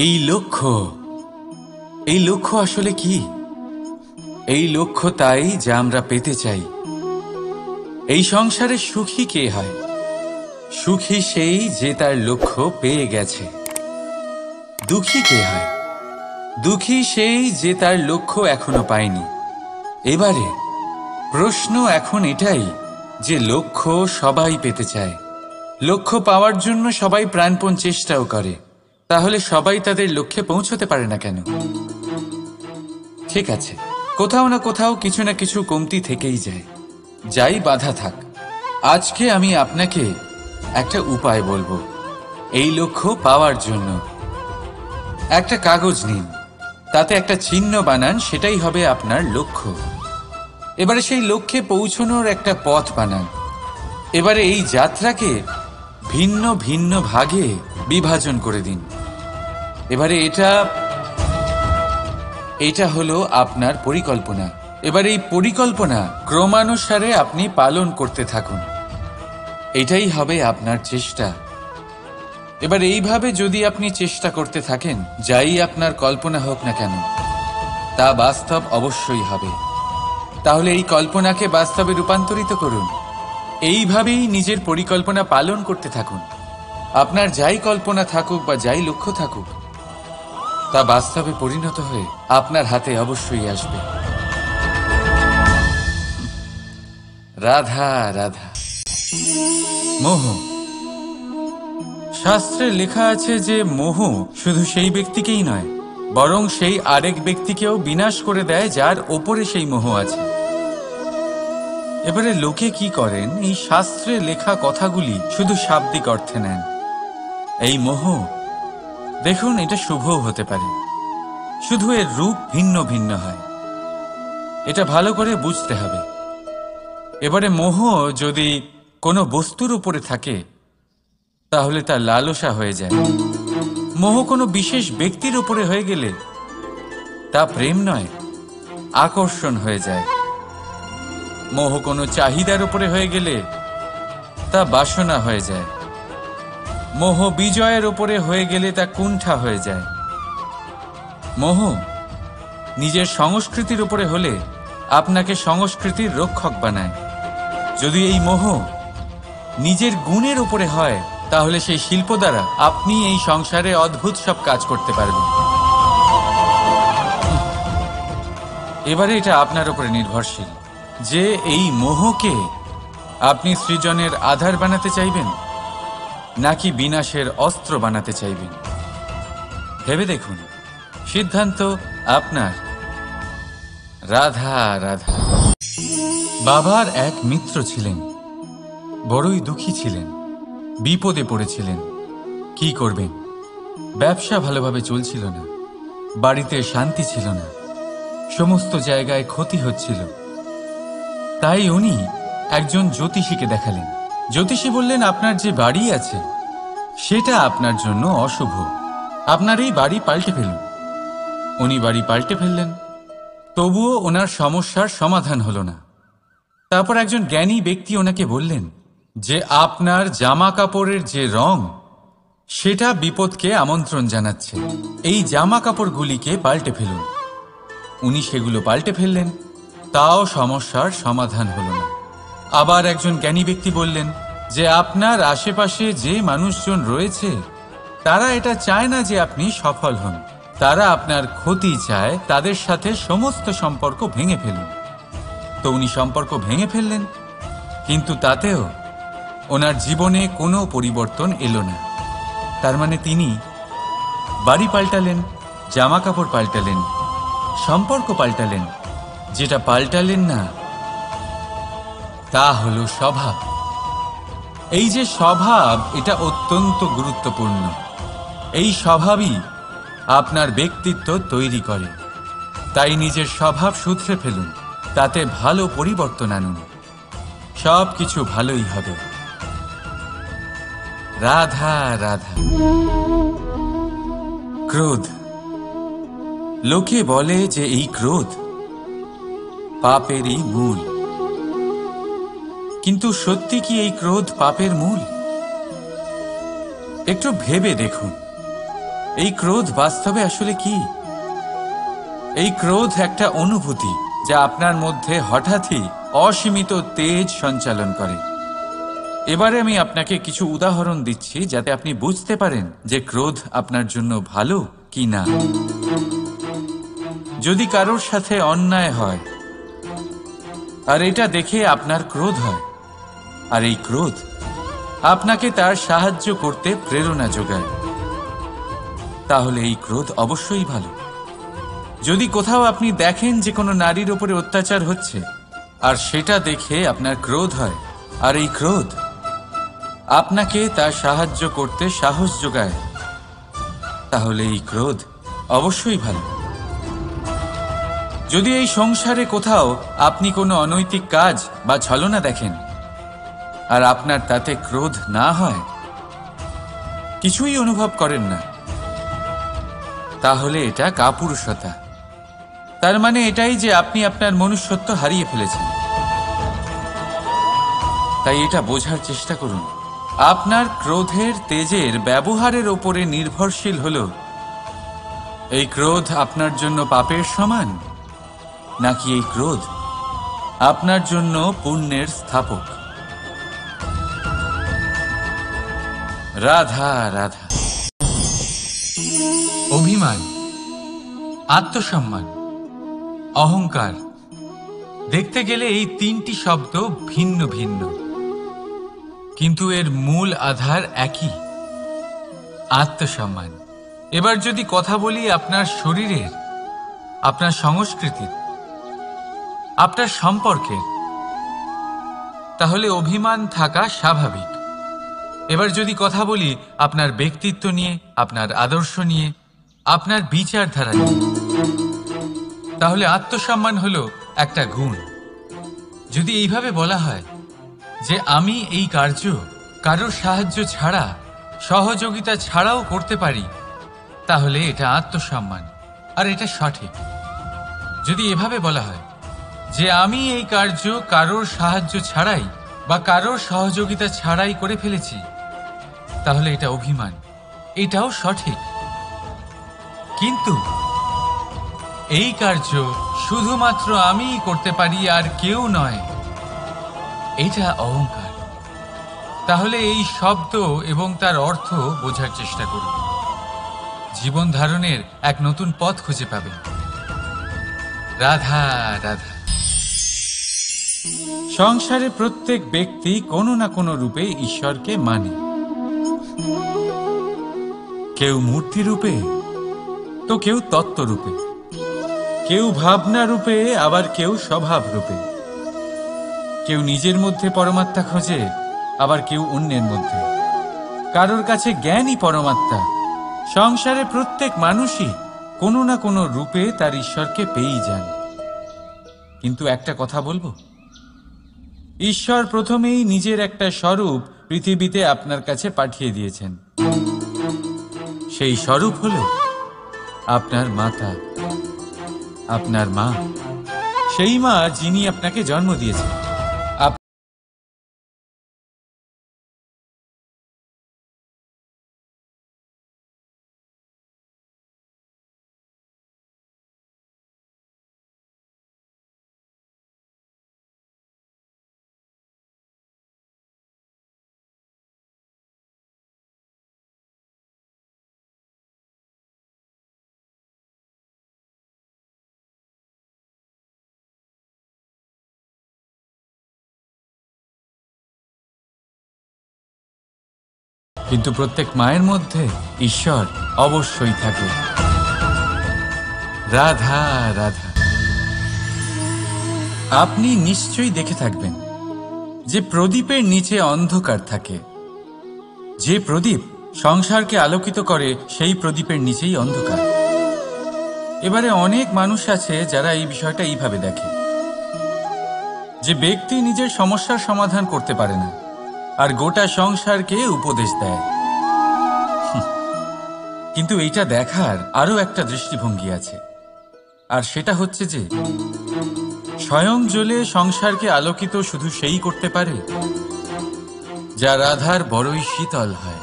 এই লক্ষ্য আসলে কি? এই লক্ষ্য তাই যা আমরা পেতে চাই। এই সংসারে সুখী কে হয়? সুখী সেই যে তার লক্ষ্য পেয়ে গেছে। দুঃখী কে হয়? দুঃখী সেই যে তার লক্ষ্য এখনো পায়নি। এবারে প্রশ্ন এখন এটাই যে লক্ষ্য সবাই পেতে চায়, লক্ষ্য পাওয়ার জন্য সবাই প্রাণপণ চেষ্টাও করে, তাহলে সবাই তাদের লক্ষ্যে পৌঁছতে পারে না কেন? ঠিক আছে, কোথাও না কোথাও কিছু না কিছু কমতি থেকেই যায়। যাই বাধা থাক, আজকে আমি আপনাকে একটা উপায় বলবো এই লক্ষ্য পাওয়ার জন্য। একটা কাগজ নিন, তাতে একটা চিহ্ন বানান, সেটাই হবে আপনার লক্ষ্য। এবারে সেই লক্ষ্যে পৌঁছানোর একটা পথ বানান। এবারে এই যাত্রাকে ভিন্ন ভিন্ন ভাগে বিভাজন করে দিন। এবারে এটা হলো আপনার পরিকল্পনা। এবার এই পরিকল্পনা ক্রমানুসারে আপনি পালন করতে থাকুন, এটাই হবে আপনার চেষ্টা। এবার এইভাবে যদি আপনি চেষ্টা করতে থাকেন, যাই আপনার কল্পনা হোক না কেন তা বাস্তব অবশ্যই হবে। তাহলে এই কল্পনাকে বাস্তবে রূপান্তরিত করুন। এইভাবেই নিজের পরিকল্পনা পালন করতে থাকুন। আপনার যাই কল্পনা থাকুক বা যাই লক্ষ্য থাকুক, তা বাস্তবে পরিণত হয়ে আপনার হাতে অবশ্যই আসবে। রাধা রাধা। মোহ। শাস্ত্রে লেখা আছে যে মোহ শুধু সেই ব্যক্তিকেই নয়, বরং সেই আরেক ব্যক্তিকেও বিনাশ করে দেয় যার ওপরে সেই মোহ আছে। এবারে লোকে কি করেন, এই শাস্ত্রে লেখা কথাগুলি শুধু শাব্দিক অর্থে নেন। এই মোহ দেখুন, এটা শুভও হতে পারে, শুধু এর রূপ ভিন্ন ভিন্ন হয়। এটা ভালো করে বুঝতে হবে। এবারে মোহ যদি কোনো বস্তুর উপরে থাকে তাহলে তা লালসা হয়ে যায়। মোহ কোনো বিশেষ ব্যক্তির উপরে হয়ে গেলে তা প্রেম নয়, আকর্ষণ হয়ে যায়। মোহ কোনো চাহিদার উপরে হয়ে গেলে তা বাসনা হয়ে যায়। মোহ বিজয়ের উপরে হয়ে গেলে তা কুণ্ঠা হয়ে যায়। মোহ নিজের সংস্কৃতির উপরে হলে আপনাকে সংস্কৃতির রক্ষক বানায়। যদি এই মোহ নিজের গুণের উপরে হয়, তাহলে সেই শিল্প দ্বারা আপনি এই সংসারে অদ্ভুত সব কাজ করতে পারবেন। এবারে এটা আপনার উপরে নির্ভরশীল যে এই মোহকে আপনি সৃজনের আধার বানাতে চাইবেন নাকি বিনাশের অস্ত্র বানাতে চাইবেন। ভেবে দেখুন, সিদ্ধান্ত আপনার। রাধা রাধা। বাবার এক মিত্র ছিলেন, বড়ই দুঃখী ছিলেন, বিপদে পড়েছিলেন। কি করবেন? ব্যবসা ভালোভাবে চলছিল না, বাড়িতে শান্তি ছিল না, সমস্ত জায়গায় ক্ষতি হচ্ছিল। তাই উনি একজন জ্যোতিষীকে দেখালেন। জ্যোতিষী বললেন, আপনার যে বাড়ি আছে সেটা আপনার জন্য অশুভ, আপনার এই বাড়ি পাল্টে ফেলুন। উনি বাড়ি পাল্টে ফেললেন, তবুও ওনার সমস্যার সমাধান হলো না। তারপর একজন জ্ঞানী ব্যক্তি ওনাকে বললেন যে আপনার জামা কাপড়ের যে রং সেটা বিপদকে আমন্ত্রণ জানাচ্ছে, এই জামা কাপড়গুলিকে পাল্টে ফেলুন। উনি সেগুলো পাল্টে ফেললেন, তাও সমস্যার সমাধান হলো না। আবার একজন জ্ঞানী ব্যক্তি বললেন যে আপনার আশেপাশে যে মানুষজন রয়েছে তারা এটা চায় না যে আপনি সফল হন, তারা আপনার ক্ষতি চায়, তাদের সাথে সমস্ত সম্পর্ক ভেঙে ফেলুন। তো উনি সম্পর্ক ভেঙে ফেললেন, কিন্তু তাতেও ওনার জীবনে কোনো পরিবর্তন এলো না। তার মানে তিনি বাড়ি পাল্টালেন, জামা কাপড় পাল্টালেন, সম্পর্ক পাল্টালেন, যেটা পাল্টালেন না তা হলো স্বভাব। এই যে স্বভাব, এটা অত্যন্ত গুরুত্বপূর্ণ। এই স্বভাবই আপনার ব্যক্তিত্ব তৈরি করে। তাই নিজের স্বভাব শুধরে ফেলুন, তাতে ভালো পরিবর্তন আনুন, সব কিছু ভালোই হবে। রাধা রাধা। ক্রোধ। লোকে বলে যে এই ক্রোধ পাপেরই মূল, কিন্তু সত্যি কি এই ক্রোধ পাপের মূল? একটু ভেবে দেখুন। এই ক্রোধ বাস্তবে আসলে কি? এই ক্রোধ একটা অনুভূতি যা আপনার মধ্যে হঠাৎই অসীমিত তেজ সঞ্চালন করে। এবারে আমি আপনাকে কিছু উদাহরণ দিচ্ছি যাতে আপনি বুঝতে পারেন যে ক্রোধ আপনার জন্য ভালো কি না। যদি কারোর সাথে অন্যায় হয় আর এটা দেখে আপনার ক্রোধ হয়, আর এই ক্রোধ আপনাকে তার সাহায্য করতে প্রেরণা যোগায়, তাহলে এই ক্রোধ অবশ্যই ভালো। যদি কোথাও আপনি দেখেন যে কোনো নারীর উপরে অত্যাচার হচ্ছে আর সেটা দেখে আপনার ক্রোধ হয়, আর এই ক্রোধ আপনাকে তার সাহায্য করতে সাহস যোগায়, তাহলে এই ক্রোধ অবশ্যই ভালো। যদি এই সংসারে কোথাও আপনি কোনো অনৈতিক কাজ বা ছলনা দেখেন আর আপনার তাতে ক্রোধ না হয়, কিছুই অনুভব করেন না, তাহলে এটা কাপুরুষতা। তার মানে এটাই যে আপনি আপনার মনুষ্যত্ব হারিয়ে ফেলেছেন। তাই এটা বোঝার চেষ্টা করুন, আপনার ক্রোধের তেজের ব্যবহারের ওপরে নির্ভরশীল হলো এই ক্রোধ আপনার জন্য পাপের সমান, নাকি এই ক্রোধ আপনার জন্য পুণ্যের স্থাপক। রাধা রাধা। অভিমান, আত্মসম্মান, অহংকার, দেখতে গেলে এই তিনটি শব্দ ভিন্ন ভিন্ন, কিন্তু এর মূল আধার একই, আত্মসম্মান। এবার যদি কথা বলি আপনার শরীরের, আপনার সংস্কৃতির, আপনার সম্পর্কের, তাহলে অভিমান থাকা স্বাভাবিক। এবার যদি কথা বলি আপনার ব্যক্তিত্ব নিয়ে, আপনার আদর্শ নিয়ে, আপনার বিচারধারা নিয়ে, তাহলে আত্মসম্মান হলো একটা গুণ। যদি এইভাবে বলা হয় যে আমি এই কার্য কারোর সাহায্য ছাড়া, সহযোগিতা ছাড়াও করতে পারি, তাহলে এটা আত্মসম্মান, আর এটা সঠিক। যদি এভাবে বলা হয় যে আমি এই কার্য কারোর সাহায্য ছাড়াই বা কারোর সহযোগিতা ছাড়াই করে ফেলেছি, তাহলে এটা অভিমান, এটাও সঠিক। কিন্তু এই কার্য শুধুমাত্র আমিই করতে পারি আর কেউ নয়, এটা অহংকার। তাহলে এই শব্দ এবং তার অর্থ বোঝার চেষ্টা করুন। জীবন ধারণের এক নতুন পথ খুঁজে পাবেন। রাধা রাধা। সংসারে প্রত্যেক ব্যক্তি কোনো না কোনো রূপে ঈশ্বরকে মানে, কেউ মূর্তি রূপে, তো কেউ তত্ত্ব রূপে, কেউ ভাবনা রূপে, আবার কেউ স্বভাব রূপে। কেউ নিজের মধ্যে পরমাত্মা খোঁজে, আবার কেউ অন্যের মধ্যে। কারোর কাছে জ্ঞানই পরমাত্মা। সংসারে প্রত্যেক মানুষই কোনো না কোনো রূপে তার ঈশ্বরকে পেয়েই যান। কিন্তু একটা কথা বলবো, ঈশ্বর প্রথমেই নিজের একটা স্বরূপ পৃথিবীতে আপনার কাছে পাঠিয়ে দিয়েছেন। সেই স্বরূপ হলো আপনার মাতা, আপনার মা, সেই মা যিনি আপনাকে জন্ম দিয়েছেন। কিন্তু প্রত্যেক মায়ের মধ্যে ঈশ্বর অবশ্যই থাকে। রাধা রাধা। আপনি নিশ্চয়ই দেখে থাকবেন যে প্রদীপের নিচে অন্ধকার থাকে। যে প্রদীপ সংসারকে আলোকিত করে, সেই প্রদীপের নিচেই অন্ধকার। এবারে অনেক মানুষ আছে যারা এই বিষয়টা এইভাবে দেখে যে ব্যক্তি নিজের সমস্যার সমাধান করতে পারে না, আর গোটা সংসারকে উপদেশ দেয়। কিন্তু এইটা দেখার আরো একটা দৃষ্টিভঙ্গি আছে, আর সেটা হচ্ছে যে স্বয়ং জ্বলে সংসারকে আলোকিত শুধু সেই করতে পারে যা রাধার বড়ই শীতল হয়।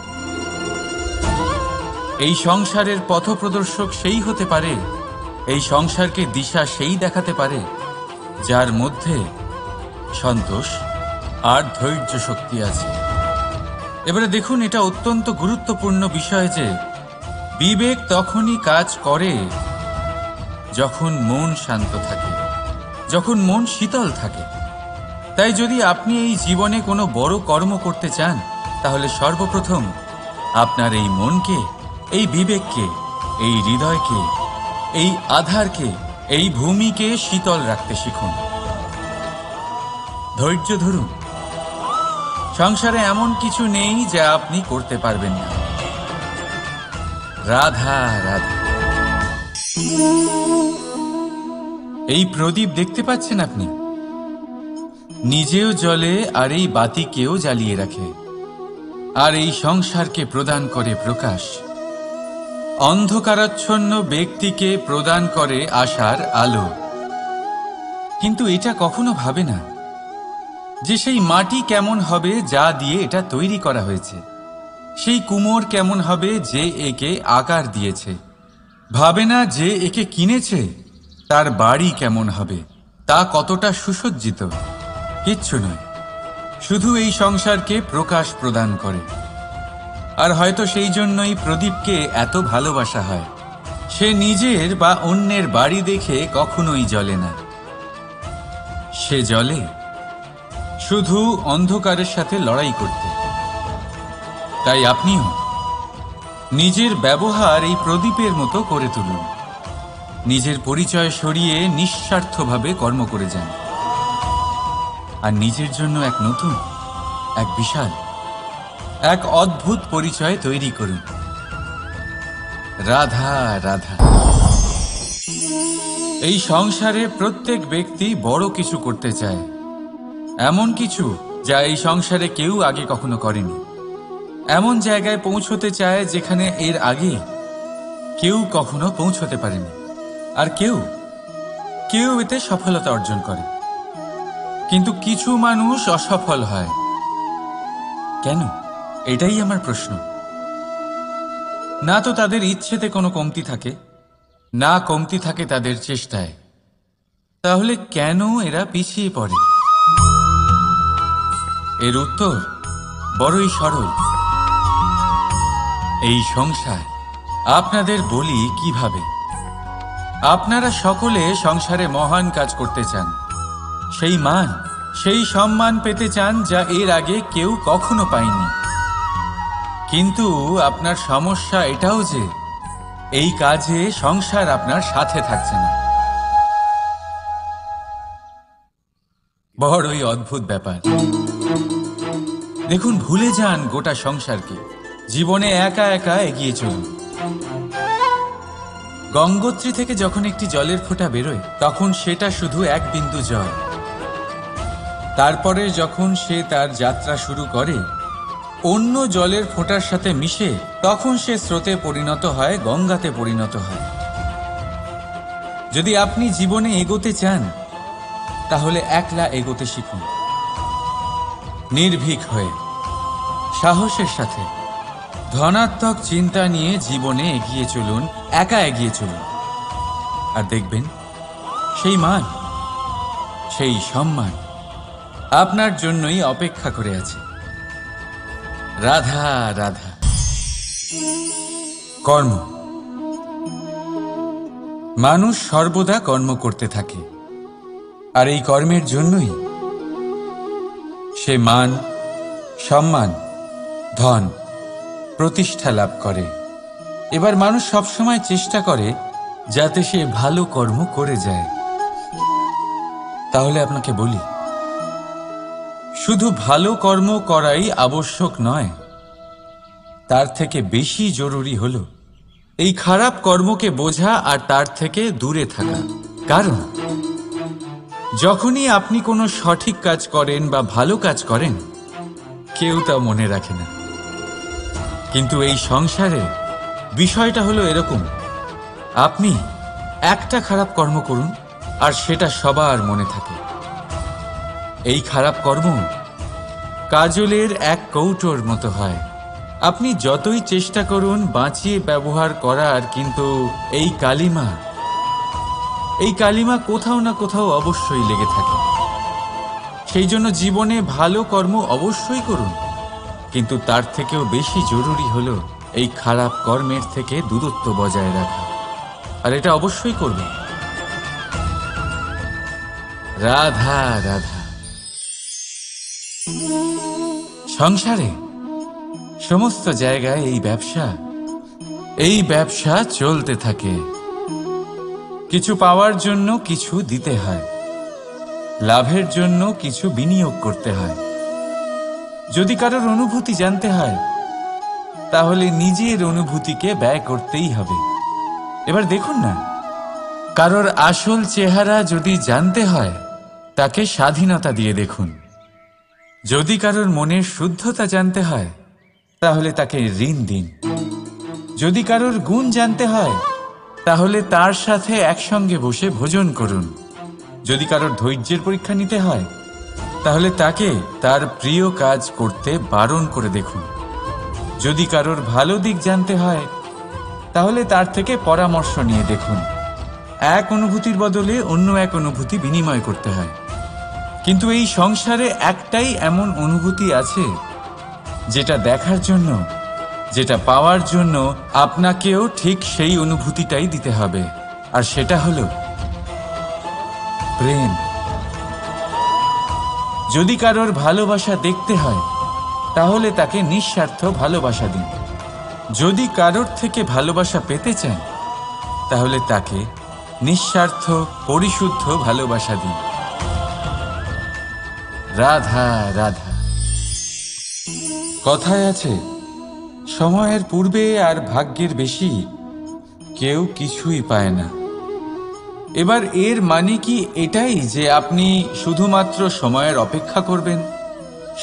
এই সংসারের পথপ্রদর্শক সেই হতে পারে, এই সংসারকে দিশা সেই দেখাতে পারে যার মধ্যে সন্তোষ আর ধৈর্য শক্তি আছে। এবারে দেখুন, এটা অত্যন্ত গুরুত্বপূর্ণ বিষয় যে বিবেক তখনই কাজ করে যখন মন শান্ত থাকে, যখন মন শীতল থাকে। তাই যদি আপনি এই জীবনে কোনো বড় কর্ম করতে চান, তাহলে সর্বপ্রথম আপনার এই মনকে, এই বিবেককে, এই হৃদয়কে, এই আধারকে, এই ভূমিকে শীতল রাখতে শিখুন। ধৈর্য ধরুন। সংসারে এমন কিছু নেই যা আপনি করতে পারবেন না। রাধা রাধা। এই প্রদীপ দেখতে পাচ্ছেন আপনি? নিজেও জ্বলে আর এই বাতিকেও জ্বালিয়ে রাখে, আর এই সংসারকে প্রদান করে প্রকাশ। অন্ধকারাচ্ছন্ন ব্যক্তিকে প্রদান করে আশার আলো। কিন্তু এটা কখনো ভাবে না যে সেই মাটি কেমন হবে যা দিয়ে এটা তৈরি করা হয়েছে, সেই কুমোর কেমন হবে যে একে আকার দিয়েছে। ভাবে না যে একে কিনেছে তার বাড়ি কেমন হবে, তা কতটা সুসজ্জিত। কিচ্ছু নয়, শুধু এই সংসারকে প্রকাশ প্রদান করে। আর হয়তো সেই জন্যই প্রদীপকে এত ভালোবাসা হয়। সে নিজের বা অন্যের বাড়ি দেখে কখনোই জ্বলে না, সে জ্বলে শুধু অন্ধকারের সাথে লড়াই করতে। তাই আপনিও নিজের ব্যবহার এই প্রদীপের মতো করে তুলুন। নিজের পরিচয় সরিয়ে নিঃস্বার্থভাবে কর্ম করে যান, আর নিজের জন্য এক নতুন, এক বিশাল, এক অদ্ভুত পরিচয় তৈরি করুন। রাধা রাধা। এই সংসারে প্রত্যেক ব্যক্তি বড় কিছু করতে চায়, এমন কিছু যা এই সংসারে কেউ আগে কখনো করেনি। এমন জায়গায় পৌঁছতে চায় যেখানে এর আগে কেউ কখনো পৌঁছতে পারেনি। আর কেউ এতে সফলতা অর্জন করে। কিন্তু কিছু মানুষ অসফল হয় কেন? এটাই আমার প্রশ্ন। না তো তাদের ইচ্ছেতে কোনো কমতি থাকে, না কমতি থাকে তাদের চেষ্টায়। তাহলে কেন এরা পিছিয়ে পড়ে? এর উত্তর বড়ই সরল। এই সংসার। আপনাদের বলি কিভাবে। আপনারা সকলে সংসারে মহান কাজ করতে চান, সেই মান, সেই সম্মান পেতে চান যা এর আগে কেউ কখনো পায়নি। কিন্তু আপনার সমস্যা এটাও যে এই কাজে সংসার আপনার সাথে থাকছে না। বড়ই অদ্ভুত ব্যাপার। দেখুন, ভুলে যান গোটা সংসারকে, জীবনে একা একা এগিয়ে চলুন। গঙ্গোত্রী থেকে যখন একটি জলের ফোঁটা বেরোয় তখন সেটা শুধু এক বিন্দু জল। তারপরে যখন সে তার যাত্রা শুরু করে অন্য জলের ফোঁটার সাথে মিশে, তখন সে স্রোতে পরিণত হয়, গঙ্গাতে পরিণত হয়। যদি আপনি জীবনে এগোতে চান তাহলে একলা এগোতে শিখুন, নির্ভীক হয়ে, সাহসের সাথে, ধনাত্মক চিন্তা নিয়ে জীবনে এগিয়ে চলুন, একা এগিয়ে চলুন। আর দেখবেন সেই মান, সেই সম্মান আপনার জন্যই অপেক্ষা করে আছে। রাধা রাধা। কর্ম। মানুষ সর্বদা কর্ম করতে থাকে, আর এই কর্মের জন্যই সে মান, সম্মান, ধন, প্রতিষ্ঠা লাভ করে। এবার মানুষ সবসময় চেষ্টা করে যাতে সে ভালো কর্ম করে যায়। তাহলে আপনাকে বলি, শুধু ভালো কর্ম করাই আবশ্যক নয়, তার থেকে বেশি জরুরি হলো এই খারাপ কর্মকে বোঝা আর তার থেকে দূরে থাকা। কারণ যখনই আপনি কোনো সঠিক কাজ করেন বা ভালো কাজ করেন, কেউ তা মনে রাখে না। কিন্তু এই সংসারে বিষয়টা হলো এরকম, আপনি একটা খারাপ কর্ম করুন আর সেটা সবার মনে থাকে। এই খারাপ কর্ম কাজলের এক কৌটোর মতো হয়, আপনি যতই চেষ্টা করুন বাঁচিয়ে ব্যবহার করার, কিন্তু এই কালিমা কোথাও না কোথাও অবশ্যই লেগে থাকে। সেই জন্য জীবনে ভালো কর্ম অবশ্যই করুন, কিন্তু তার থেকেও বেশি জরুরি হলো এই খারাপ কর্মের থেকে দূরত্ব বজায় রাখা। আর এটা অবশ্যই করবেন। রাধা রাধা। সংসারে সমস্ত জায়গায় এই ব্যবসা চলতে থাকে। কিছু পাওয়ার জন্য কিছু দিতে হয়, লাভের জন্য কিছু বিনিয়োগ করতে হয়। যদি কারোর অনুভূতি জানতে হয়, তাহলে নিজের অনুভূতিকে ব্যয় করতেই হবে। এবার দেখুন না, কারোর আসল চেহারা যদি জানতে হয়, তাকে স্বাধীনতা দিয়ে দেখুন। যদি কারোর মনের শুদ্ধতা জানতে হয়, তাহলে তাকে ঋণ দিন। যদি কারোর গুণ জানতে হয়, তাহলে তার সাথে একসঙ্গে বসে ভোজন করুন। যদি কারোর ধৈর্যের পরীক্ষা নিতে হয়, তাহলে তাকে তার প্রিয় কাজ করতে বারণ করে দেখুন। যদি কারোর ভালো দিক জানতে হয়, তাহলে তার থেকে পরামর্শ নিয়ে দেখুন। এক অনুভূতির বদলে অন্য এক অনুভূতি বিনিময় করতে হয়। কিন্তু এই সংসারে একটাই এমন অনুভূতি আছে, যেটা দেখার জন্য, যেটা পাওয়ার জন্য আপনাকেও ঠিক সেই অনুভূতিটাই দিতে হবে। আর সেটা হলো প্রেম। যদি কারোর ভালোবাসা দেখতে হয়, তাহলে তাকে নিঃস্বার্থ ভালোবাসা দিন। যদি কারোর থেকে ভালোবাসা পেতে চান, তাহলে তাকে নিঃস্বার্থ পরিশুদ্ধ ভালোবাসা দিন। রাধা রাধা। কথায় আছে, সময়ের পূর্বে আর ভাগ্যের বেশি কেউ কিছুই পায় না। এবার এর মানে কি এটাই যে আপনি শুধুমাত্র সময়ের অপেক্ষা করবেন,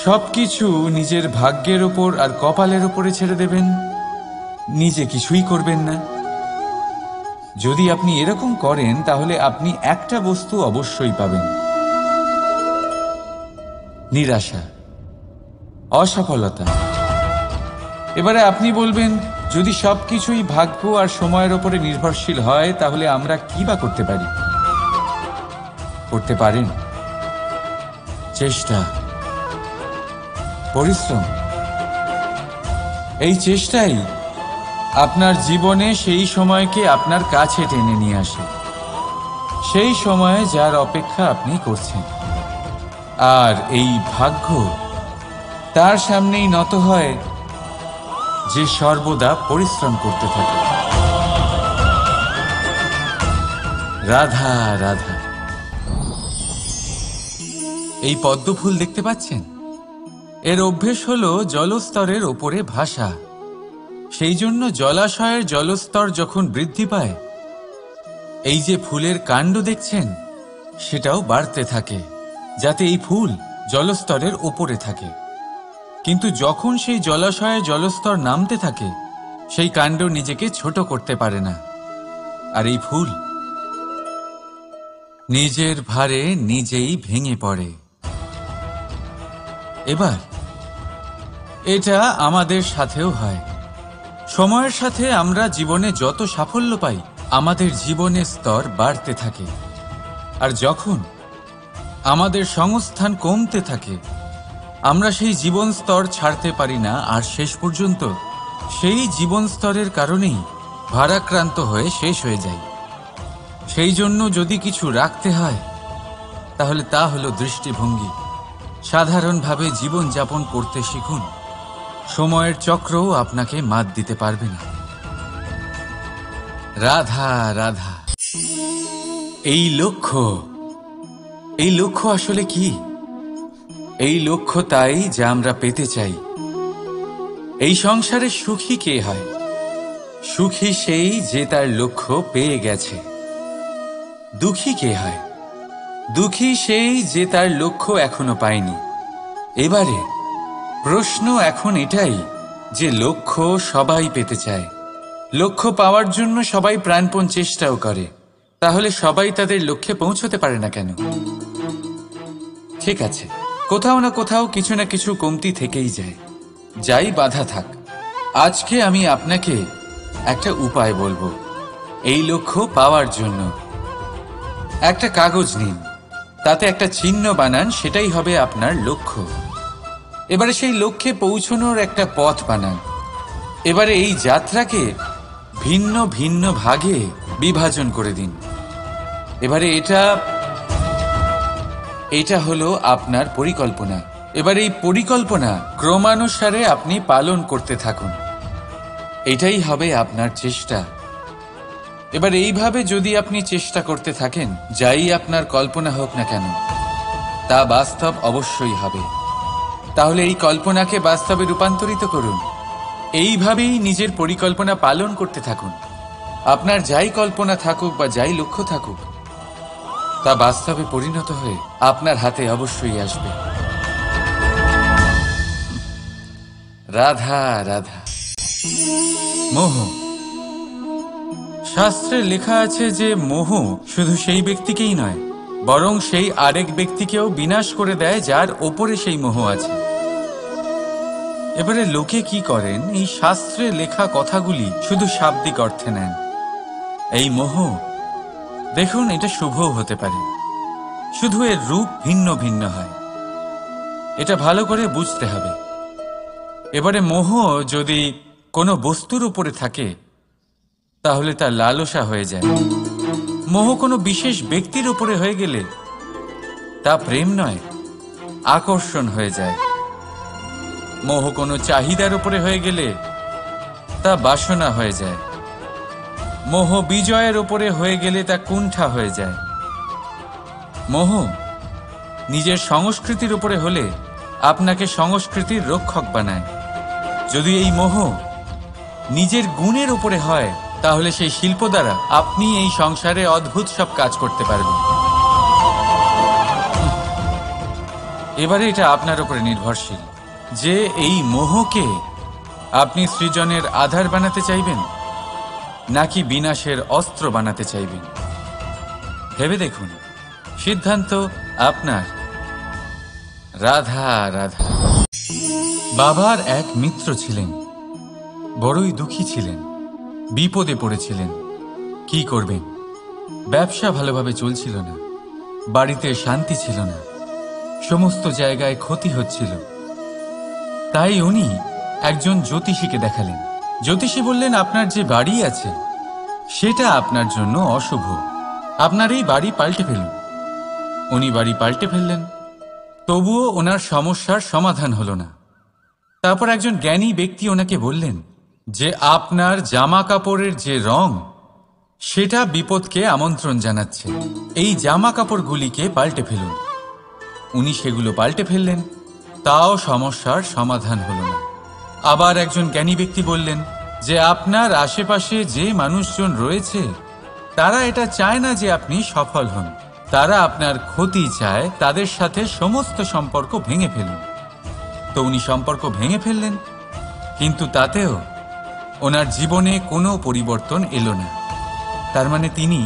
সবকিছু নিজের ভাগ্যের ওপর আর কপালের ওপরে ছেড়ে দেবেন, নিজে কিছুই করবেন না? যদি আপনি এরকম করেন, তাহলে আপনি একটা বস্তু অবশ্যই পাবেন: নিরাশা, অসফলতা। এবারে আপনি বলবেন, যদি সবকিছুই ভাগ্য আর সময়ের ওপরে নির্ভরশীল হয়, তাহলে আমরা কি বা করতে পারি? করতে পারেন চেষ্টা, পরিশ্রম। এই চেষ্টাই আপনার জীবনে সেই সময়কে আপনার কাছে টেনে নিয়ে আসে, সেই সময়ে যার অপেক্ষা আপনি করছেন। আর এই ভাগ্য তার সামনেই নত হয়, যে সর্বদা পরিশ্রম করতে থাকে। রাধা রাধা। এই পদ্ম ফুল দেখতে পাচ্ছেন? এর অভ্যেস হলো জলস্তরের ওপরে ভাসা। সেই জন্য জলাশয়ের জলস্তর যখন বৃদ্ধি পায়, এই যে ফুলের কাণ্ড দেখছেন, সেটাও বাড়তে থাকে, যাতে এই ফুল জলস্তরের ওপরে থাকে। কিন্তু যখন সেই জলাশয়ে জলস্তর নামতে থাকে, সেই কাণ্ড নিজেকে ছোট করতে পারে না, আর এই ফুল নিজের ভারে নিজেই ভেঙে পড়ে। এবার এটা আমাদের সাথেও হয়। সময়ের সাথে আমরা জীবনে যত সাফল্য পাই, আমাদের জীবনের স্তর বাড়তে থাকে। আর যখন আমাদের সংস্থান কমতে থাকে, আমরা সেই জীবন স্তর ছাড়তে পারি না, আর শেষ পর্যন্ত সেই জীবন স্তরের কারণেই ভারাক্রান্ত হয়ে শেষ হয়ে যায়। সেই জন্য যদি কিছু রাখতে হয়, তাহলে তা হলো দৃষ্টিভঙ্গি। সাধারণভাবে জীবন যাপন করতে শিখুন। সময়ের চক্রও আপনাকে মাত দিতে পারবে না। রাধা রাধা। এই লক্ষ্য আসলে কি? এই লক্ষ্য তাই যা আমরা পেতে চাই। এই সংসারে সুখী কে হয়? সুখী সেই যে তার লক্ষ্য পেয়ে গেছে। দুঃখী কে হয়? দুঃখী সেই যে তার লক্ষ্য এখনো পায়নি। এবারে প্রশ্ন এখন এটাই যে লক্ষ্য সবাই পেতে চায়, লক্ষ্য পাওয়ার জন্য সবাই প্রাণপণ চেষ্টাও করে, তাহলে সবাই তাদের লক্ষ্যে পৌঁছতে পারে না কেন? ঠিক আছে, কোথাও না কোথাও কিছু না কিছু কমতি থেকেই যায়, যাই বাধা থাক। আজকে আমি আপনাকে একটা উপায় বলবো এই লক্ষ্য পাওয়ার জন্য। একটা কাগজ নিন, তাতে একটা চিহ্ন বানান, সেটাই হবে আপনার লক্ষ্য। এবারে সেই লক্ষ্যে পৌঁছানোর একটা পথ বানান। এবারে এই যাত্রাকে ভিন্ন ভিন্ন ভাগে বিভাজন করে দিন। এবারে এটা হলো আপনার পরিকল্পনা। এবার এই পরিকল্পনা ক্রমানুসারে আপনি পালন করতে থাকুন। এটাই হবে আপনার চেষ্টা। এবার এইভাবে যদি আপনি চেষ্টা করতে থাকেন, যাই আপনার কল্পনা হোক না কেন, তা বাস্তব অবশ্যই হবে। তাহলে এই কল্পনাকে বাস্তবে রূপান্তরিত করুন। এইভাবেই নিজের পরিকল্পনা পালন করতে থাকুন। আপনার যাই কল্পনা থাকুক বা যাই লক্ষ্য থাকুক, তা বাস্তবে পরিণত হয়ে আপনার হাতে অবশ্যই আসবে। রাধা রাধা। মোহ। শাস্ত্রে লেখা আছে যে মোহ শুধু সেই ব্যক্তিকেই নয়, বরং সেই আরেক ব্যক্তিকেও বিনাশ করে দেয় যার ওপরে সেই মোহ আছে। এবারে লোকে কি করেন, এই শাস্ত্রে লেখা কথাগুলি শুধু শাব্দিক অর্থে নেন। এই মোহ দেখুন, এটা শুভও হতে পারে, শুধু এর রূপ ভিন্ন ভিন্ন হয়। এটা ভালো করে বুঝতে হবে। এবারে মোহ যদি কোনো বস্তুর উপরে থাকে, তাহলে তা লালসা হয়ে যায়। মোহ কোনো বিশেষ ব্যক্তির উপরে হয়ে গেলে তা প্রেম নয়, আকর্ষণ হয়ে যায়। মোহ কোনো চাহিদার উপরে হয়ে গেলে তা বাসনা হয়ে যায়। মোহ বিজয়ের উপরে হয়ে গেলে তা কুণ্ঠা হয়ে যায়। মোহ নিজের সংস্কৃতির উপরে হলে আপনাকে সংস্কৃতির রক্ষক বানায়। যদি এই মোহ নিজের গুণের উপরে হয়, তাহলে সেই শিল্প দ্বারা আপনি এই সংসারে অদ্ভুত সব কাজ করতে পারবেন। এবারে এটা আপনার উপরে নির্ভরশীল যে এই মোহকে আপনি সৃজনের আধার বানাতে চাইবেন নাকি বিনাশের অস্ত্র বানাতে চাইবেন। ভেবে দেখুন, সিদ্ধান্ত আপনার। রাধা রাধা। বাবার এক মিত্র ছিলেন, বড়ই দুঃখী ছিলেন, বিপদে পড়েছিলেন। কি করবেন? ব্যবসা ভালোভাবে চলছিল না, বাড়িতে শান্তি ছিল না, সমস্ত জায়গায় ক্ষতি হচ্ছিল। তাই উনি একজন জ্যোতিষীকে দেখালেন। জ্যোতিষী বললেন, আপনার যে বাড়ি আছে সেটা আপনার জন্য অশুভ, আপনার এই বাড়ি পাল্টে ফেলুন। উনি বাড়ি পাল্টে ফেললেন, তবুও ওনার সমস্যার সমাধান হলো না। তারপর একজন জ্ঞানী ব্যক্তি ওনাকে বললেন যে আপনার জামা কাপড়ের যে রং, সেটা বিপদকে আমন্ত্রণ জানাচ্ছে। এই জামা কাপড়গুলিকে পাল্টে ফেলুন। উনি সেগুলো পাল্টে ফেললেন, তাও সমস্যার সমাধান হলো না। আবার একজন জ্ঞানী ব্যক্তি বললেন যে আপনার আশেপাশে যে মানুষজন রয়েছে, তারা এটা চায় না যে আপনি সফল হন, তারা আপনার ক্ষতি চায়। তাদের সাথে সমস্ত সম্পর্ক ভেঙে ফেলুন। তো উনি সম্পর্ক ভেঙে ফেললেন, কিন্তু তাতেও ওনার জীবনে কোনো পরিবর্তন এলো না। তার মানে তিনি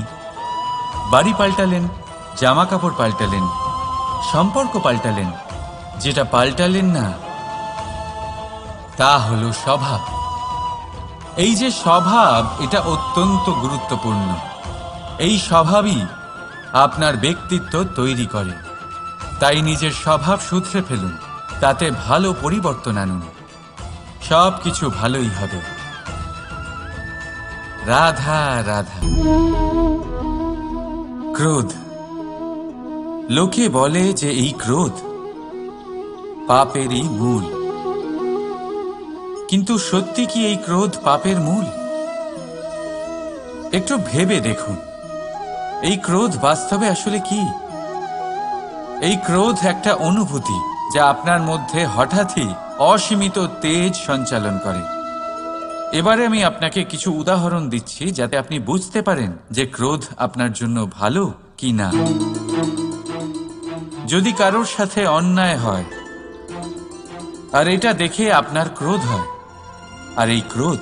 বাড়ি পাল্টালেন, জামা কাপড় পাল্টালেন, সম্পর্ক পাল্টালেন, যেটা পাল্টালেন না তা হলো স্বভাব। এই যে স্বভাব, এটা অত্যন্ত গুরুত্বপূর্ণ। এই স্বভাবই আপনার ব্যক্তিত্ব তৈরি করে। তাই নিজের স্বভাব শুধরে ফেলুন, তাতে ভালো পরিবর্তন আনুন, সব কিছু ভালোই হবে। রাধা রাধা। ক্রোধ। লোকে বলে যে এই ক্রোধ পাপেরই মূল। কিন্তু সত্যি কি এই ক্রোধ পাপের মূল? একটু ভেবে দেখুন, এই ক্রোধ বাস্তবে আসলে কি? এই ক্রোধ একটা অনুভূতি যা আপনার মধ্যে হঠাৎই অসীমিত তেজ সঞ্চালন করে। এবারে আমি আপনাকে কিছু উদাহরণ দিচ্ছি যাতে আপনি বুঝতে পারেন যে ক্রোধ আপনার জন্য ভালো কি না। যদি কারোর সাথে অন্যায় হয় আর এটা দেখে আপনার ক্রোধ হয়, আর এই ক্রোধ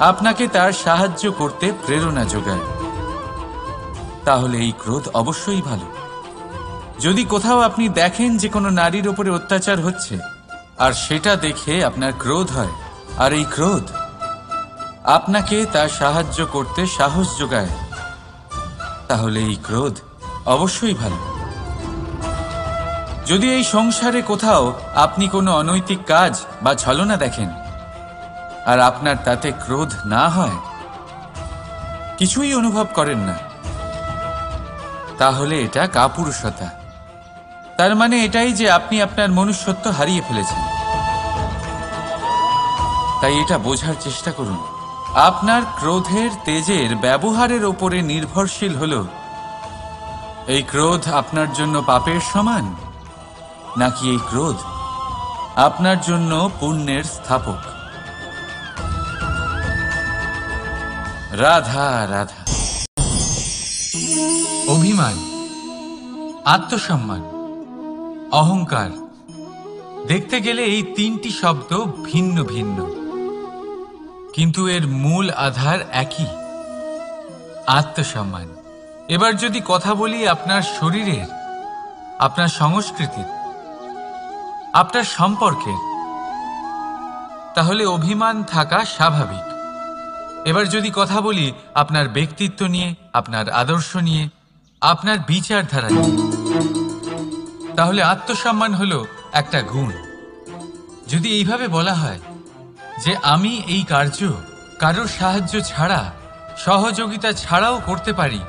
আপনাকে তার সাহায্য করতে প্রেরণা যোগায়, তাহলে এই ক্রোধ অবশ্যই ভালো। যদি কোথাও আপনি দেখেন যে কোনো নারীর উপরে অত্যাচার হচ্ছে আর সেটা দেখে আপনার ক্রোধ হয় আর এই ক্রোধ আপনাকে তার সাহায্য করতে সাহস যোগায়, তাহলে এই ক্রোধ অবশ্যই ভালো। যদি এই সংসারে কোথাও আপনি কোনো অনৈতিক কাজ বা ছলনা দেখেন আর আপনার তাতে ক্রোধ না হয়, কিছুই অনুভব করেন না, তাহলে এটা কাপুরুষতা। তার মানে এটাই যে আপনি আপনার মনুষ্যত্ব হারিয়ে ফেলেছেন। তাই এটা বোঝার চেষ্টা করুন, আপনার ক্রোধের তেজের ব্যবহারের ওপরে নির্ভরশীল হল এই ক্রোধ আপনার জন্য পাপের সমান, নাকি এই ক্রোধ আপনার জন্য পুণ্যের স্থাপক। রাধা রাধা। অভিমান, আত্মসম্মান, অহংকার, দেখতে গেলে এই তিনটি শব্দ ভিন্ন ভিন্ন, কিন্তু এর মূল আধার একই, আত্মসম্মান। এবার যদি কথা বলি আপনার শরীরের, আপনার সংস্কৃতির, আপনার সম্পর্কের, তাহলে অভিমান থাকা স্বাভাবিক। এবার যদি কথা বলি আপনার ব্যক্তিত্ব নিয়ে, আপনার আদর্শ নিয়ে, আপনার বিচারধারা নিয়ে, তাহলে আত্মসম্মান হলো একটা গুণ। যদি এইভাবে বলা হয় যে আমি এই কার্য কারোর সাহায্য ছাড়া, সহযোগিতা ছাড়াও করতে পারি,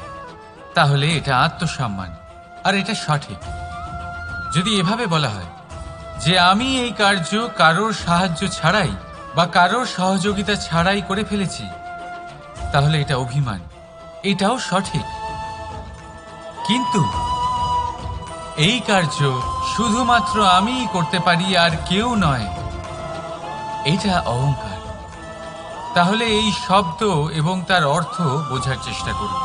তাহলে এটা আত্মসম্মান, আর এটা সঠিক। যদি এভাবে বলা হয় যে আমি এই কার্য কারোর সাহায্য ছাড়াই বা কারোর সহযোগিতা ছাড়াই করে ফেলেছি, তাহলে এটা অভিমান, এটাও সঠিক। কিন্তু এই কার্য শুধুমাত্র আমিই করতে পারি আর কেউ নয়, এটা অহংকার। তাহলে এই শব্দ এবং তার অর্থ বোঝার চেষ্টা করুন,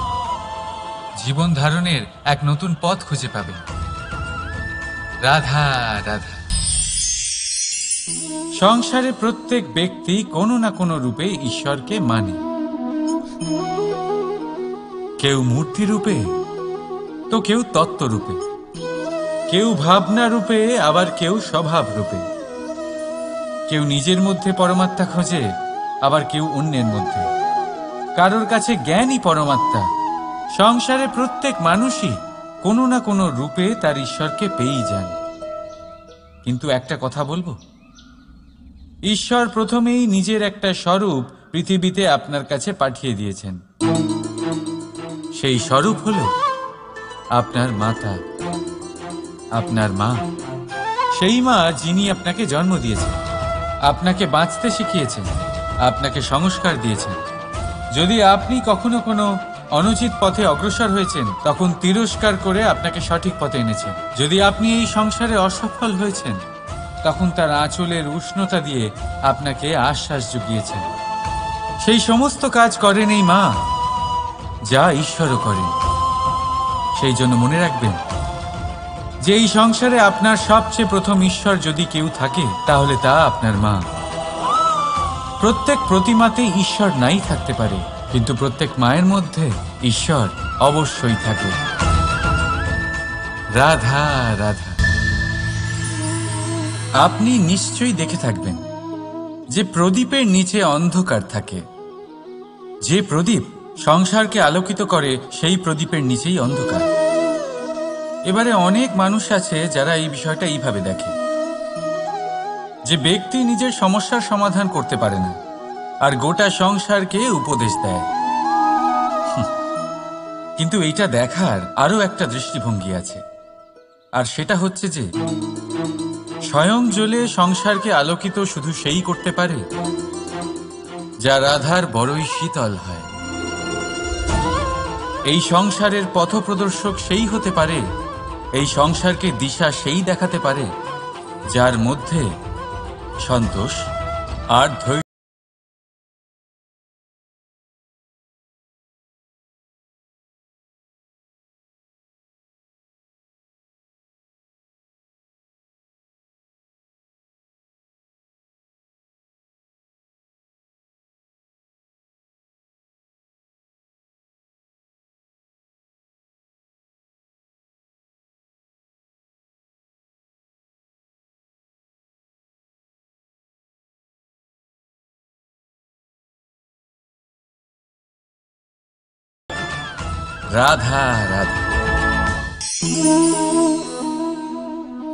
জীবন ধারণের এক নতুন পথ খুঁজে পাবেন। রাধা রাধা। সংসারে প্রত্যেক ব্যক্তি কোনো না কোনো রূপে ঈশ্বরকে মানে, কেউ মূর্তি রূপে, তো কেউ তত্ত্ব রূপে, কেউ ভাবনা রূপে, আবার কেউ স্বভাব রূপে। কেউ নিজের মধ্যে পরমাত্মা খোঁজে, আবার কেউ অন্যের মধ্যে। কারোর কাছে জ্ঞানই পরমাত্মা। সংসারে প্রত্যেক মানুষই কোনো না কোনো রূপে তার ঈশ্বরকে পেয়েই যান। কিন্তু একটা কথা বলবো, ঈশ্বর প্রথমেই নিজের একটা স্বরূপ পৃথিবীতে আপনার কাছে পাঠিয়ে দিয়েছেন। সেই স্বরূপ হলো আপনার মাতা, আপনার মা। সেই মা যিনি আপনাকে জন্ম দিয়েছেন, আপনাকে বাঁচতে শিখিয়েছেন, আপনাকে সংস্কার দিয়েছেন। যদি আপনি কখনো কোনো অনুচিত পথে অগ্রসর হয়েছেন, তখন তিরস্কার করে আপনাকে সঠিক পথে এনেছেন। যদি আপনি এই সংসারে অসফল হয়েছেন, তখন তার আঁচলের উষ্ণতা দিয়ে আপনাকে আশ্বাস জুগিয়েছেন। সেই সমস্ত কাজ করেন এই মা, যা ঈশ্বরও করেন। সেই জন্য মনে রাখবেন যে এই সংসারে আপনার সবচেয়ে প্রথম ঈশ্বর যদি কেউ থাকে, তাহলে তা আপনার মা। প্রত্যেক প্রতিমাতে ঈশ্বর নাই থাকতে পারে, কিন্তু প্রত্যেক মায়ের মধ্যে ঈশ্বর অবশ্যই থাকে। রাধা রাধা। আপনি নিশ্চয়ই দেখে থাকবেন যে প্রদীপের নিচে অন্ধকার থাকে। যে প্রদীপ সংসারকে আলোকিত করে, সেই প্রদীপের নিচেই অন্ধকার। এবারে অনেক মানুষ আছে যারা এই বিষয়টা এইভাবে দেখে যে ব্যক্তি নিজের সমস্যার সমাধান করতে পারে না, আর গোটা সংসারকে উপদেশ দেয়। কিন্তু এইটা দেখার আরো একটা দৃষ্টিভঙ্গি আছে, আর সেটা হচ্ছে যে স্বয়ং জ্বলে সংসারকে আলোকিত শুধু সেই করতে পারে যা রাধার বড়ই শীতল হয়। এই সংসারের পথপ্রদর্শক সেই হতে পারে, এই সংসারকে দিশা সেই দেখাতে পারে যার মধ্যে সন্তোষ আর ধৈর্য রাধা রাধা।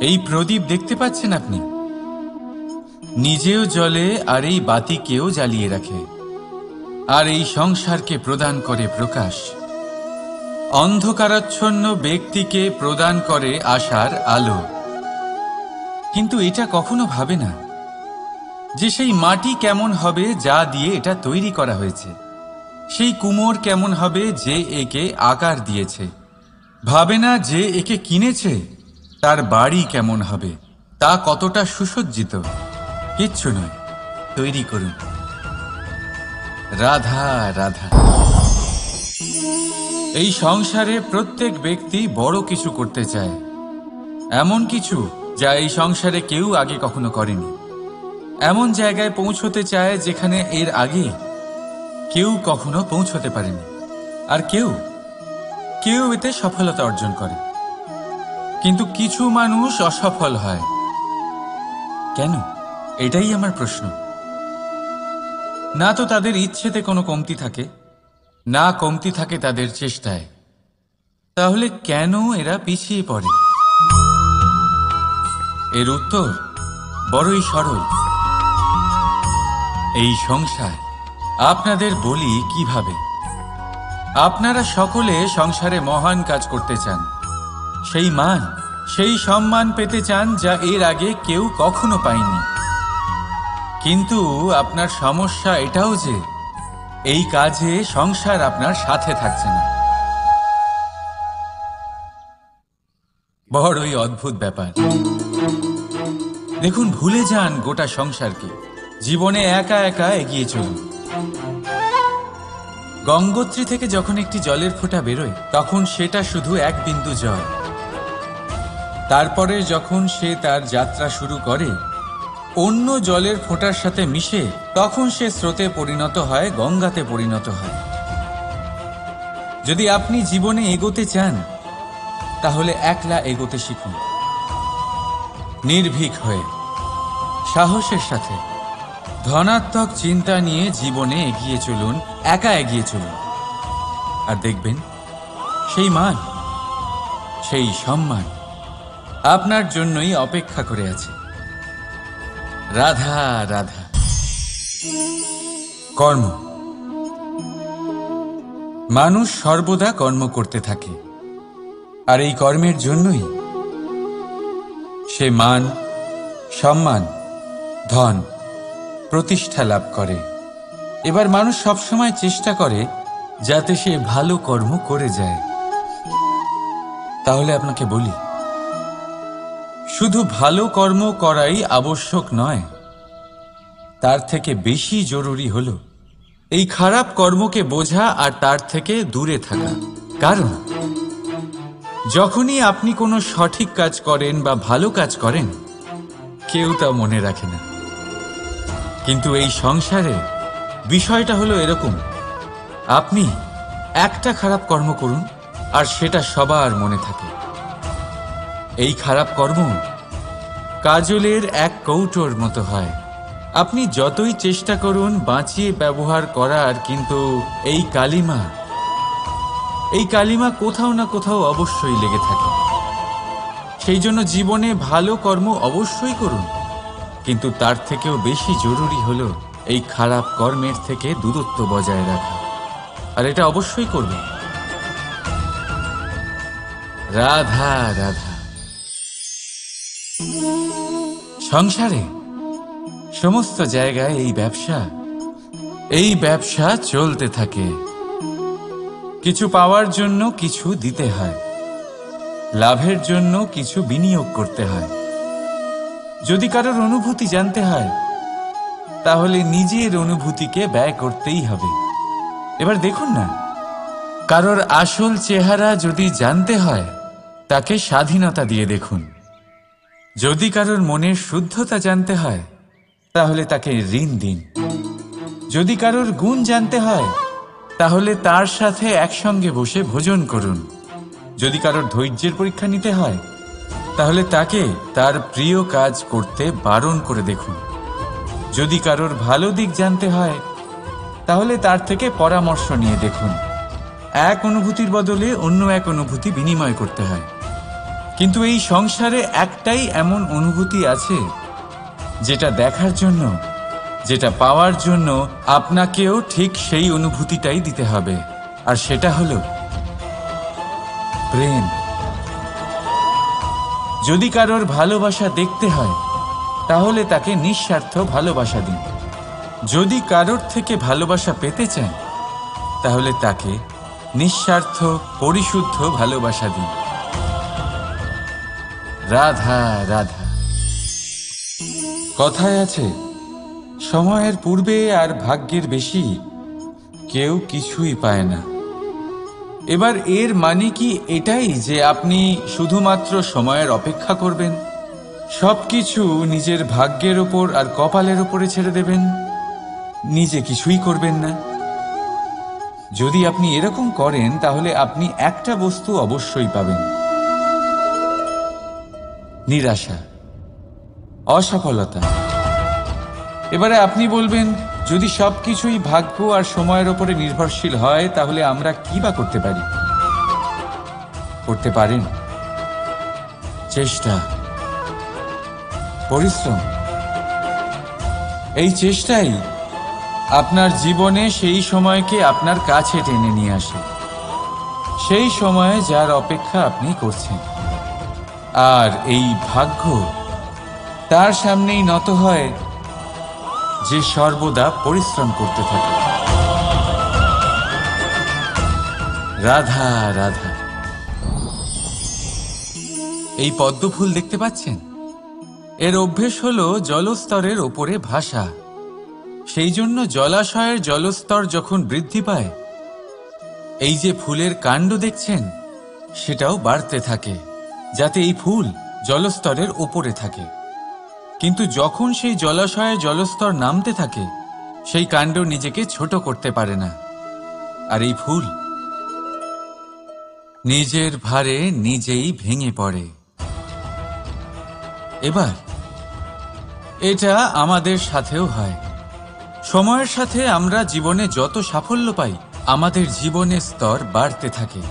এই প্রদীপ দেখতে পাচ্ছেন আপনি? নিজেও জ্বলে আর এই বাতিকেও জ্বালিয়ে রাখে, আর এই সংসারকে প্রদান করে প্রকাশ। অন্ধকারাচ্ছন্ন ব্যক্তিকে প্রদান করে আশার আলো। কিন্তু এটা কখনো ভাবে না যে সেই মাটি কেমন হবে যা দিয়ে এটা তৈরি করা হয়েছে, সেই কুমোর কেমন হবে যে একে আকার দিয়েছে। ভাবে না যে একে কিনেছে তার বাড়ি কেমন হবে, তা কতটা সুসজ্জিত। কিচ্ছু নয়, তৈরি করুন। রাধা রাধা। এই সংসারে প্রত্যেক ব্যক্তি বড় কিছু করতে চায়, এমন কিছু যা এই সংসারে কেউ আগে কখনো করেনি। এমন জায়গায় পৌঁছতে চায় যেখানে এর আগে কেউ কখনো পৌঁছতে পারেনি। আর কেউ এতে সফলতা অর্জন করে। কিন্তু কিছু মানুষ অসফল হয় কেন? এটাই আমার প্রশ্ন। না তো তাদের ইচ্ছেতে কোনো কমতি থাকে, না কমতি থাকে তাদের চেষ্টায়। তাহলে কেন এরা পিছিয়ে পড়ে? এর উত্তর বড়ই সরল। এই সংসার। আপনাদের বলি কিভাবে। আপনারা সকলে সংসারে মহান কাজ করতে চান, সেই মান, সেই সম্মান পেতে চান যা এর আগে কেউ কখনো পায়নি। কিন্তু আপনার সমস্যা এটাও যে এই কাজে সংসার আপনার সাথে থাকছে না। বড়ই অদ্ভুত ব্যাপার। দেখুন, ভুলে যান গোটা সংসারকে। জীবনে একা একা এগিয়ে চলুন। গঙ্গোত্রী থেকে যখন একটি জলের ফোঁটা বেরোয় তখন সেটা শুধু এক বিন্দু জল। তারপরে যখন সে তার যাত্রা শুরু করে অন্য জলের ফোঁটার সাথে মিশে, তখন সে স্রোতে পরিণত হয়, গঙ্গাতে পরিণত হয়। যদি আপনি জীবনে এগোতে চান তাহলে একলা এগোতে শিখুন। নির্ভীক হয়ে, সাহসের সাথে, ধনাত্মক চিন্তা নিয়ে জীবনে এগিয়ে চলুন, একা এগিয়ে চলুন। আর দেখবেন সেই মান, সেই সম্মান আপনার জন্যই অপেক্ষা করে আছে। রাধা রাধা। কর্ম। মানুষ সর্বদা কর্ম করতে থাকে, আর এই কর্মের জন্যই সে মান, সম্মান, ধন, প্রতিষ্ঠা লাভ করে। এবার মানুষ সবসময় চেষ্টা করে যাতে সে ভালো কর্ম করে যায়। তাহলে আপনাকে বলি, শুধু ভালো কর্ম করাই আবশ্যক নয়, তার থেকে বেশি জরুরি হলো এই খারাপ কর্মকে বোঝা আর তার থেকে দূরে থাকা। কারণ যখনই আপনি কোনো সঠিক কাজ করেন বা ভালো কাজ করেন, কেউ তা মনে রাখে না। কিন্তু এই সংসারে বিষয়টা হলো এরকম, আপনি একটা খারাপ কর্ম করুন আর সেটা সবার মনে থাকে। এই খারাপ কর্ম কাজলের এক কৌটোর মতো হয়। আপনি যতই চেষ্টা করুন বাঁচিয়ে ব্যবহার করার, কিন্তু এই কালিমা কোথাও না কোথাও অবশ্যই লেগে থাকে। সেই জন্য জীবনে ভালো কর্ম অবশ্যই করুন, কিন্তু তার থেকেও বেশি জরুরি হলো এই খারাপ কর্মের থেকে দূরত্ব বজায় রাখা। আর এটা অবশ্যই করবেন। রাধা রাধা। সংসারে সমস্ত জায়গায় এই ব্যবসা চলতে থাকে। কিছু পাওয়ার জন্য কিছু দিতে হয়, লাভের জন্য কিছু বিনিয়োগ করতে হয়। যদি কারোর অনুভূতি জানতে হয় তাহলে নিজের অনুভূতিকে ব্যয় করতেই হবে। এবার দেখুন না, কারোর আসল চেহারা যদি জানতে হয় তাকে স্বাধীনতা দিয়ে দেখুন। যদি কারোর মনের শুদ্ধতা জানতে হয় তাহলে তাকে ঋণ দিন। যদি কারোর গুণ জানতে হয় তাহলে তার সাথে একসঙ্গে বসে ভোজন করুন। যদি কারোর ধৈর্যের পরীক্ষা নিতে হয় তাহলে তাকে তার প্রিয় কাজ করতে বারণ করে দেখুন। যদি কারোর ভালো দিক জানতে হয় তাহলে তার থেকে পরামর্শ নিয়ে দেখুন। এক অনুভূতির বদলে অন্য এক অনুভূতি বিনিময় করতে হয়। কিন্তু এই সংসারে একটাই এমন অনুভূতি আছে যেটা দেখার জন্য, যেটা পাওয়ার জন্য আপনাকেও ঠিক সেই অনুভূতিটাই দিতে হবে, আর সেটা হলো প্রেম। যদি কারোর ভালোবাসা দেখতে হয় তাহলে তাকে নিঃস্বার্থ ভালোবাসা দিন। যদি কারোর থেকে ভালোবাসা পেতে চান তাহলে তাকে নিঃস্বার্থ পরিশুদ্ধ ভালোবাসা দিন। রাধা রাধা। কথায় আছে, সময়ের পূর্বে আর ভাগ্যের বেশি কেউ কিছুই পায় না। এবার এর মানে কি এটাই যে আপনি শুধুমাত্র সময়ের অপেক্ষা করবেন, সবকিছু নিজের ভাগ্যের ওপর আর কপালের ওপরে ছেড়ে দেবেন, নিজে কিছুই করবেন না? যদি আপনি এরকম করেন তাহলে আপনি একটা বস্তু অবশ্যই পাবেন: নিরাশা, অসফলতা। এবারে আপনি বলবেন, যদি সবকিছুই ভাগ্য আর সময়ের ওপরে নির্ভরশীল হয় তাহলে আমরা কি বা করতে পারি? করতে পারেন চেষ্টা, পরিশ্রম। এই চেষ্টাই আপনার জীবনে সেই সময়কে আপনার কাছে টেনে নিয়ে আসে, সেই সময়ে যার অপেক্ষা আপনি করছেন। আর এই ভাগ্য তার সামনেই নত হয় যে সর্বদা পরিশ্রম করতে থাকে। রাধা রাধা। এই পদ্মফুল দেখতে পাচ্ছেন? এর অভ্যেস হলো জলস্তরের ওপরে ভাসা। সেই জন্য জলাশয়ের জলস্তর যখন বৃদ্ধি পায়, এই যে ফুলের কাণ্ড দেখছেন সেটাও বাড়তে থাকে, যাতে এই ফুল জলস্তরের ওপরে থাকে। কিন্তু যখন সেই জলাশয়ে জলস্তর নামতে থাকে, সেই কাণ্ড নিজেকে ছোট করতে পারে না, আর এই ফুল নিজের ভারে নিজেই ভেঙে পড়ে। এবার এটা আমাদের সাথেও হয়। সময়ের সাথে আমরা জীবনে যত সাফল্য পাই, আমাদের জীবনের স্তর বাড়তে থাকে।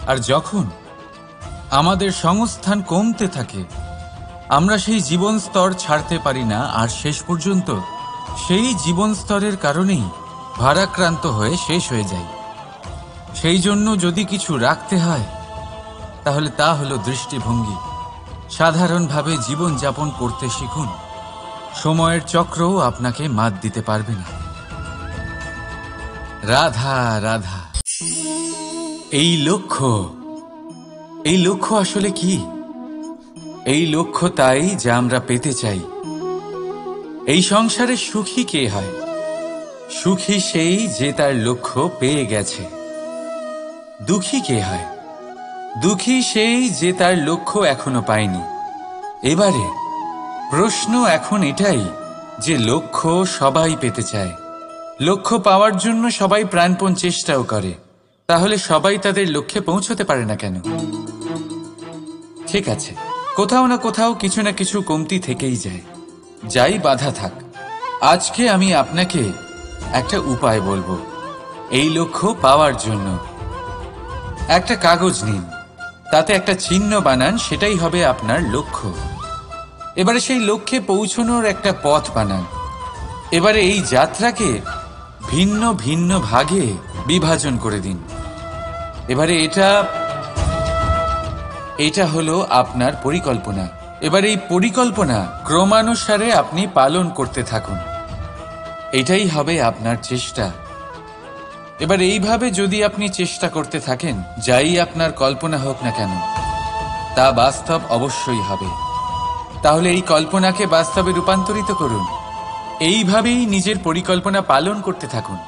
আর যখন আমাদের সংস্থান কমতে থাকে, আমরা সেই জীবন স্তর ছাড়তে পারি না, আর শেষ পর্যন্ত সেই জীবন স্তরের কারণেই ভারাক্রান্ত হয়ে শেষ হয়ে যায়। সেই জন্য যদি কিছু রাখতে হয় তাহলে তা হলো দৃষ্টিভঙ্গি। সাধারণভাবে জীবন যাপন করতে শিখুন, সময়ের চক্রও আপনাকে মাত দিতে পারবে না। রাধা রাধা। এই লক্ষ্য আসলে কি? এই লক্ষ্য তাই যা আমরা পেতে চাই। এই সংসারে সুখী কে হয়? সুখী সেই যে তার লক্ষ্য পেয়ে গেছে। দুঃখী কে হয়? দুঃখী সেই যে তার লক্ষ্য এখনো পায়নি। এবারে প্রশ্ন এখন এটাই যে লক্ষ্য সবাই পেতে চায়, লক্ষ্য পাওয়ার জন্য সবাই প্রাণপণ চেষ্টাও করে, তাহলে সবাই তাদের লক্ষ্যে পৌঁছতে পারে না কেন? ঠিক আছে, কোথাও না কোথাও কিছু না কিছু কমতি থেকেই যায়, যাই বাধা থাক। আজকে আমি আপনাকে একটা উপায় বলবো এই লক্ষ্য পাওয়ার জন্য। একটা কাগজ নিন, তাতে একটা চিহ্ন বানান, সেটাই হবে আপনার লক্ষ্য। এবারে সেই লক্ষ্যে পৌঁছানোর একটা পথ বানান। এবারে এই যাত্রাকে ভিন্ন ভিন্ন ভাগে বিভাজন করে দিন। এবারে এটা হলো আপনার পরিকল্পনা। এবার এই পরিকল্পনা ক্রমানুসারে আপনি পালন করতে থাকুন, এটাই হবে আপনার চেষ্টা। এবার এইভাবে যদি আপনি চেষ্টা করতে থাকেন, যাই আপনার কল্পনা হোক না কেন, তা বাস্তব অবশ্যই হবে। তাহলে এই কল্পনাকে বাস্তবে রূপান্তরিত করুন। এইভাবেই নিজের পরিকল্পনা পালন করতে থাকুন।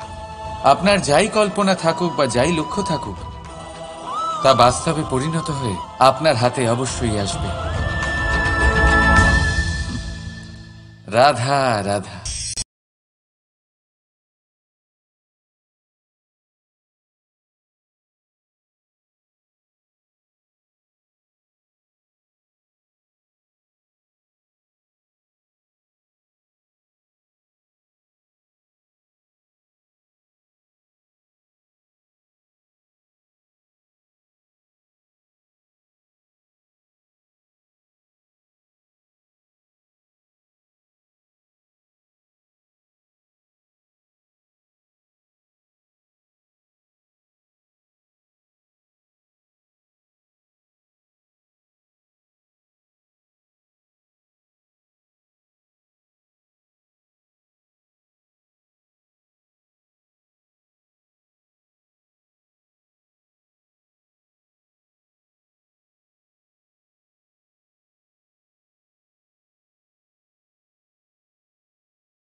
আপনার যাই কল্পনা থাকুক বা যাই লক্ষ্য থাকুক, তা বাস্তবে পরিণত হয়ে আপনার হাতে অবশ্যই আসবে। রাধা রাধা।